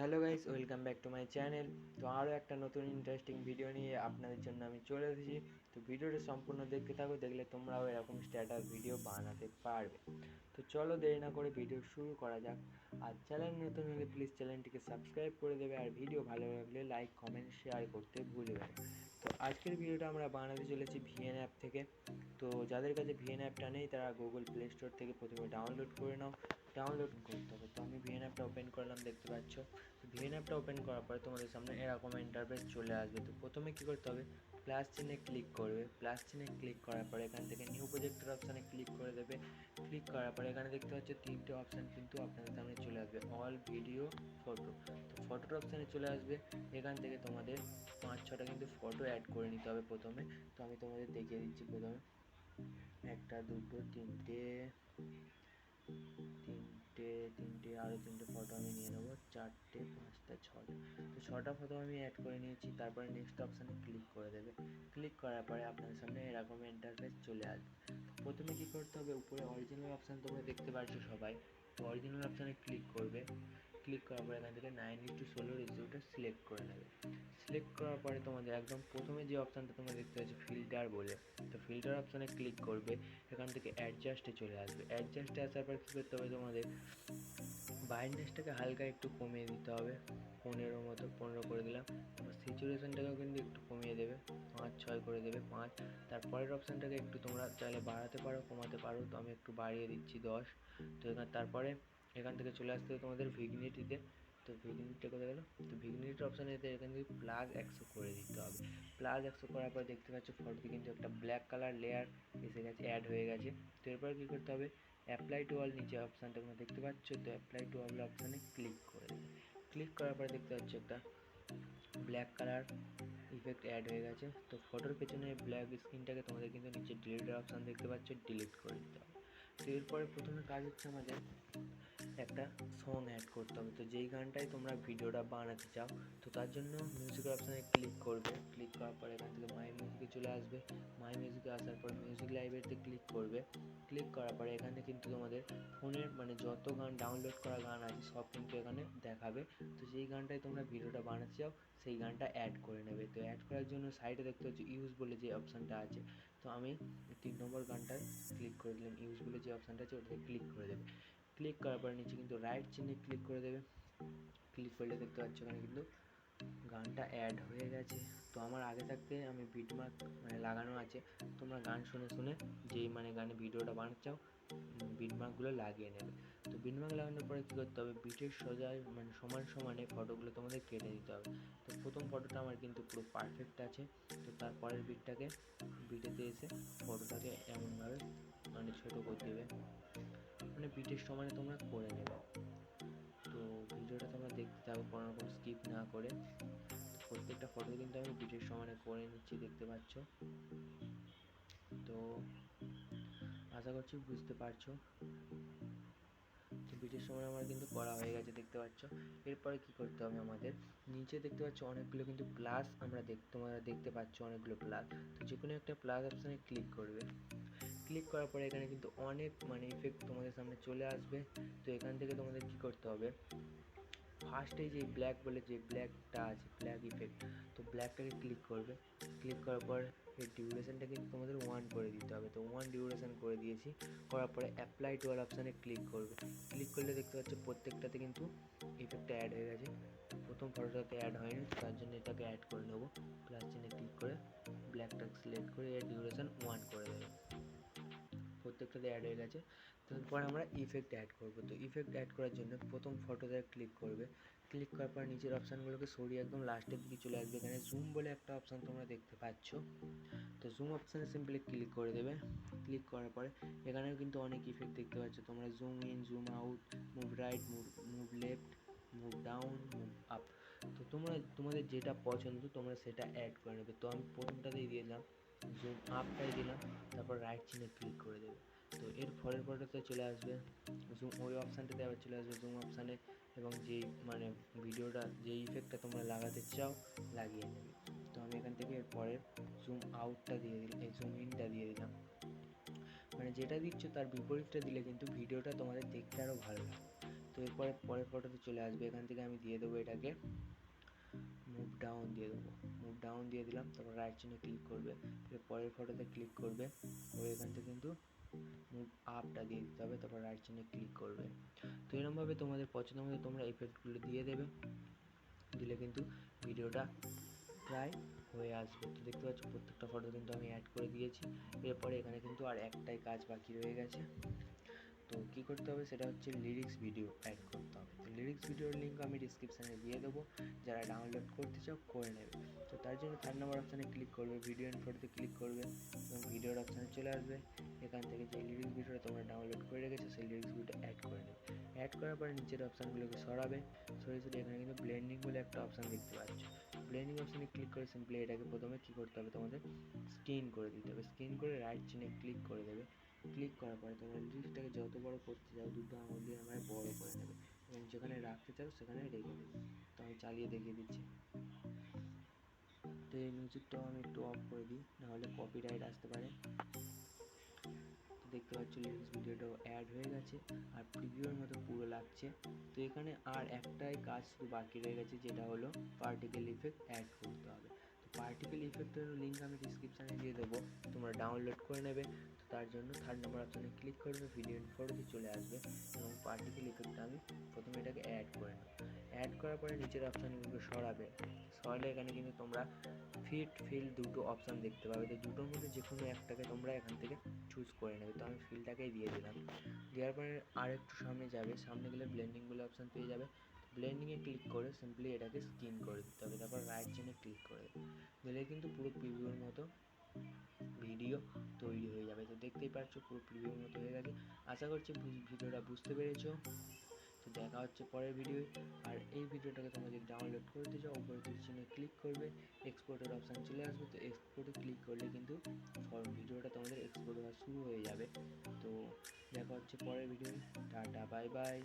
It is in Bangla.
Hello guys, welcome back to my channel. তো আরও একটা নতুন ইন্টারেস্টিং ভিডিও নিয়ে আপনাদের জন্য আমি চলে এসেছি। তো ভিডিওটা সম্পূর্ণ দেখতে থাকো, দেখলে তোমরাও এরকম স্ট্যাটাস ভিডিও বানাতে পারবে। তো চলো দেরি না করে ভিডিও শুরু করা যাক। আর চ্যানেল নতুন হলে প্লিজ চ্যানেলটিকে সাবস্ক্রাইব করে দেবে, আর ভিডিও ভালো লাগলে লাইক কমেন্ট শেয়ার করতে ভুলবে না। তো আজকের ভিডিওটা আমরা বানাতে চলেছি ভিএন অ্যাপ থেকে। তো যাদের কাছে ভিএন অ্যাপটা নেই তারা গুগল প্লে স্টোর থেকে প্রথমে ডাউনলোড করে নাও। ডাউনলোড করতে হবে, তো আমি ভিএন অ্যাপটা ওপেন করলাম, দেখতে পাচ্ছ। তো ভিএন অ্যাপটা ওপেন করার পরে তোমাদের সামনে এরকম ইন্টারফেস চলে আসবে। তো প্রথমে কী করতে হবে, প্লাস চিহ্নে ক্লিক করবে। প্লাস চিহ্নে ক্লিক করার পরে এখান থেকে নিউ প্রজেক্টের অপশানে ক্লিক করে দেবে। ক্লিক করার পরে এখানে দেখতে পাচ্ছ তিনটে অপশান কিন্তু আপনাদের সামনে চলে আসবে, অল, ভিডিও, ফটো। তো ফটোর অপশানে চলে আসবে। এখান থেকে তোমাদের 5-6টা কিন্তু ফটো অ্যাড করে নিতে হবে প্রথমে। তো আমি তোমাদের দেখিয়ে দিচ্ছি। প্রথমে একটা, দুটো, তিনটে, আরও তিনটে ফটো আমি নিয়ে নেবো, 4টে, 5টা, 6টা। তো 6টা ফটো আমি অ্যাড করে নিয়েছি। তারপরে নেক্সট অপশানে ক্লিক করে দেবে। ক্লিক করার পরে আপনাদের সামনে এরকম ইন্টারফেস চলে আসবে। তো প্রথমে কী করতে হবে, উপরে অরিজিনাল অপশান তোমরা দেখতে পাচ্ছ সবাই। তো অরিজিনাল অপশানে ক্লিক করবে। ক্লিক করার পরে এখান থেকে 9:16 রেশিওটা সিলেক্ট করে নেবে। সিলেক্ট করার পরে তোমাদের একদম প্রথমে যে অপশানটা তোমরা দেখতে পাচ্ছ ফিল্টার বলে, তো ফিল্টার অপশানে ক্লিক করবে। এখান থেকে অ্যাডজাস্টে চলে আসবে। অ্যাডজাস্টে আসার পর কী করতে হবে, তোমাদের ব্রাইটনেসটাকে হালকা একটু কমিয়ে দিতে হবে, 15 মতো, 15 করে দিলাম। তারপর স্যাচুরেশনটাকেও কিন্তু একটু কমিয়ে দেবে, 5-6 করে দেবে, 5। তারপরের অপশানটাকে একটু তোমরা চাইলে বাড়াতে পারো, কমাতে পারো। তো আমি একটু বাড়িয়ে দিচ্ছি 10। তো তারপরে এখান থেকে চলে আসতে হবে তোমাদের ভিগনিটিতে। তো ভিগনিটিটা কোথায় গেলো, তো ভিগনিটির অপশানে যেতে এখান থেকে +100 করে দিতে হবে। +100 করার পর দেখতে পাচ্ছ ফটোতে কিন্তু একটা ব্ল্যাক কালার লেয়ার এসে গেছে, অ্যাড হয়ে গেছে। তো এরপর কী করতে হবে, অ্যাপ্লাই টু অল, নিচে অপশানটা তোমরা দেখতে পাচ্ছ। তো অ্যাপ্লাই টু অল অপশানে ক্লিক করে দেবে। ক্লিক করার পরে দেখতে পাচ্ছ একটা ব্ল্যাক কালার ইফেক্ট অ্যাড হয়ে গেছে। তো ফটোর পেছনে ব্ল্যাক স্ক্রিনটাকে তোমাদের কিন্তু নিচে ডিলিটের অপশান দেখতে পাচ্ছ, ডিলিট করে দিতে হবে। তো এরপরে প্রথমে কাজ হচ্ছে আমাদের একটা সং অ্যাড করতে হবে। তো যেই গানটাই তোমরা ভিডিওটা বানাতে চাও, তো তার জন্য মিউজিকের অপশানে ক্লিক করবে। ক্লিক করার পর এখান থেকে মাই মিউজিকে চলে আসবে। মাই মিউজিকে আসার পর মিউজিক লাইব্রেরিতে ক্লিক করবে। ক্লিক করার পরে এখানে কিন্তু তোমাদের ফোনের যত গান ডাউনলোড করা গান আছে সব কিন্তু এখানে দেখাবে। তো যেই গানটাই তোমরা ভিডিওটা বানাতে চাও সেই গানটা অ্যাড করে নেবে। তো অ্যাড করার জন্য সাইডে দেখতে হচ্ছে ইউজ বলে যে অপশানটা আছে। তো আমি 3 নম্বর গানটায় ক্লিক করে দিলাম, ইউজ বলে যে অপশানটা আছে ওটাতে ক্লিক করে দেবে। ক্লিক করার পরে নিচে কিন্তু রাইট চিহ্নে ক্লিক করে দেবে। ক্লিক করলে দেখতে পাচ্ছ এখানে কিন্তু গানটা অ্যাড হয়ে গেছে। তো আমার আগে থাকতে আমি বিটমার্ক লাগানো আছে। তোমরা গান শুনে শুনে যেই গানে ভিডিওটা বানাতে চাও বিটমার্কগুলো লাগিয়ে নেবে। তো বিটমার্ক লাগানোর পরে কী করতে হবে, বিটের সোজায় সমান সমানে ফটোগুলো তোমাদের কেটে দিতে হবে। তো প্রথম ফটোটা আমার কিন্তু পুরো পারফেক্ট আছে। তো তারপরের বিটেতে এসে ফটোটাকে এমনভাবে ছোটো করে দেবে, বিটের সমানে তোমরা করে নেবে। তো ভিডিওটা তোমরা দেখতে থাকো কোনো রকম স্কিপ না করে। প্রত্যেকটা ফটো কিন্তু আমি বিটের সমানে করে নিচ্ছি, দেখতে পাচ্ছ। তো আশা করছি বুঝতে পারছো। তো বিটের সময় আমার কিন্তু করা হয়ে গেছে, দেখতে পাচ্ছ। এরপরে কি করতে হবে, আমাদের নিচে দেখতে পাচ্ছ অনেকগুলো কিন্তু প্লাস, তোমরা দেখতে পাচ্ছ অনেকগুলো প্লাস। তো যে কোনো একটা প্লাস অপশানে ক্লিক করবে। ক্লিক করার পরে এখানে কিন্তু অনেক ইফেক্ট তোমাদের সামনে চলে আসবে। তো এখান থেকে তোমাদের কি করতে হবে, ফার্স্টে যে ব্ল্যাক বলে যে ব্ল্যাকটা আছে, ব্ল্যাক ইফেক্ট, তো ব্ল্যাকটাকে ক্লিক করবে। ক্লিক করার পর এই ডিউরেশনটা কিন্তু তোমাদের 1 করে দিতে হবে। তো 1 ডিউরেশন করে দিয়েছি। করার পরে অ্যাপ্লাই টু অল অপশানে ক্লিক করবে। ক্লিক করলে দেখতে পাচ্ছ প্রত্যেকটাতে কিন্তু ইফেক্টটা অ্যাড হয়ে গেছে। প্রথম ফটোটাতে অ্যাড হয়নি, তার জন্য এটাকে অ্যাড করে নেবো। প্লাস চিহ্নে ক্লিক করে ব্ল্যাকটা সিলেক্ট করে এর ডিউরেশন 1 করে দেবে। প্রত্যেকটাতে অ্যাড হয়ে গেছে। তারপর আমরা ইফেক্ট অ্যাড করব। তো ইফেক্ট অ্যাড করার জন্য প্রথম ফটোতে ক্লিক করবে। ক্লিক করার পর নিচের অপশানগুলোকে সরিয়ে একদম লাস্টের দিকে চলে আসবে। এখানে জুম বলে একটা অপশান তোমরা দেখতে পাচ্ছ। তো জুম অপশানে সিম্পলি ক্লিক করে দেবে। ক্লিক করার পরে এখানেও কিন্তু অনেক ইফেক্ট দেখতে পাচ্ছ তোমরা, zoom in, zoom out, move right, move left, move down, move up. তো তোমাদের যেটা পছন্দ তোমরা সেটা অ্যাড করে নেবে। তো আমি প্রথমটাতেই দিয়ে দিলাম, জুম আপটাই দিলাম। তারপর রাইট চিহ্নে ক্লিক করে দেবে। তো এর পরের ফটোতে চলে আসবে জুম, ওই অপশানটাতে আবার চলে আসবে জুম অপশানে, এবং যেই ভিডিওটা যে ইফেক্টটা তোমরা লাগাতে চাও লাগিয়ে নেবে। তো আমি এখান থেকে এর পরের জুম আউটটা দিয়ে দিলাম, এই জুম ইনটা দিয়ে দিলাম। যেটা দিচ্ছ তার বিপরীতটা দিলে কিন্তু ভিডিওটা তোমাদের দেখতে আরও ভালো লাগবে। তো এরপরে পরের ফটোতে চলে আসবে, এখান থেকে আমি দিয়ে দেবো এটাকে মুভ ডাউন দিয়ে দেবো, মুভ ডাউন দিয়ে দিলাম, তারপর রাইট চিহ্নে ক্লিক করবে, পরের ফটোতে ক্লিক করবে, ওই এখান থেকে কিন্তু মুভ আপটা দিয়ে দিতে হবে, তারপর রাইট চিহ্নে ক্লিক করবে। তো এরকমভাবে তোমাদের পছন্দ মতো তোমরা এফেক্টগুলো দিয়ে দেবে, দিলে কিন্তু ভিডিওটা প্রায় হয়ে আসবে। তো দেখতে পাচ্ছ প্রত্যেকটা ফটো কিন্তু আমি অ্যাড করে দিয়েছি। এরপরে এখানে কিন্তু আর একটাই কাজ বাকি রয়ে গেছে। তো কী করতে হবে সেটা হচ্ছে লিরিক্স ভিডিও অ্যাড করতে হবে। তো লিরিক্স ভিডিওর লিঙ্ক আমি ডিসক্রিপশানে দিয়ে দেবো, যারা ডাউনলোড করতে চাও করে নেবে। তো তার জন্য 3 নম্বর অপশানে ক্লিক করবে, ভিডিও ইনফোতে ক্লিক করবে এবং ভিডিওর অপশানে চলে আসবে। এখান থেকে যে লিরিক্স ভিডিওটা তোমরা ডাউনলোড করে রেখেছো সেই লিরিক্স ভিডিওটা অ্যাড করে নেবে। অ্যাড করার পরে নিচের অপশানগুলোকে সরাবে, সরিয়ে এখানে কিন্তু ব্লেন্ডিং বলে একটা অপশান দেখতে পাচ্ছ। ব্লেন্ডিং অপশানে ক্লিক করে সিম্পলি এটাকে প্রথমে কী করতে হবে, তোমাদের স্ক্রিন করে দিতে হবে। স্ক্রিন করে রাইট চিহ্নে ক্লিক করে দেবে। ক্লিক করার পরে তোমরা লিরিক্সটাকে যত বড় করতে চাও দুটো আঙুল দিয়ে আমরা বড় করে নেবে এবং যেখানে রাখতে চাও সেখানে রেখে দেবে। তো আমি চালিয়ে দেখিয়ে দিচ্ছি। তো এই মিউজিকটাও আমি একটু অফ করে দিই, নাহলে কপিরাইট আসতে পারে। তো দেখতে পাচ্ছ লিরিক্স ভিডিওটাও অ্যাড হয়ে গেছে আর প্রিভিউর মতো পুরো লাগছে। তো এখানে আর একটাই কাজ শুধু বাকি রয়ে গেছে, যেটা হলো পার্টিকেল ইফেক্ট অ্যাড করতে হবে। তো পার্টিকেল ইফেক্টের লিঙ্ক আমি ডিসক্রিপশানে দিয়ে দেবো, তোমরা ডাউনলোড করে নেবে। তো তার জন্য 3 নম্বর অপশানে ক্লিক করবে, ভিডিও ইনফোতে চলে আসবে এবং পার্টিকেল ইফেক্টটা আমি প্রথমে এটাকে অ্যাড করে নেব। অ্যাড করার পরে নিচের অপশানগুলো সরাবে, সরালে এখানে কিন্তু তোমরা ফিট ফিল দুটো অপশান দেখতে পাবে। তো দুটোর মধ্যে যে কোনো একটাকে তোমরা এখান থেকে চুজ করে নেবে। তো আমি ফিলটাকেই দিয়ে দিলাম। দেওয়ার পরে আর একটু সামনে যাবে, সামনে গেলে ব্লেন্ডিং বলে অপশান পেয়ে যাবে। ব্লেন্ডিংয়ে ক্লিক করে সিম্পলি এটাকে স্ক্রিন করে দিতে হবে, তারপর রাইট চিহ্নে ক্লিক করে দিলে কিন্তু পুরো প্রিভিউর মতো ভিডিও তৈরি হয়ে যাবে। তো দেখতেই পাচ্ছ পুরো প্রিভিউর মতো হয়ে গেছে। আশা করছি ভিডিওটা বুঝতে পেরেছো। তো দেখা হচ্ছে পরের ভিডিও। আর এই ভিডিওটাকে তোমরা যদি ডাউনলোড করতে চাও উপরে চিহ্নে ক্লিক করবে, এক্সপোর্টের অপশান চলে আসবে। তো এক্সপোর্টে ক্লিক করলে কিন্তু ভিডিওটা তোমাদের এক্সপোর্ট হওয়া শুরু হয়ে যাবে। তো দেখা হচ্ছে পরের ভিডিও। Tata bye bye.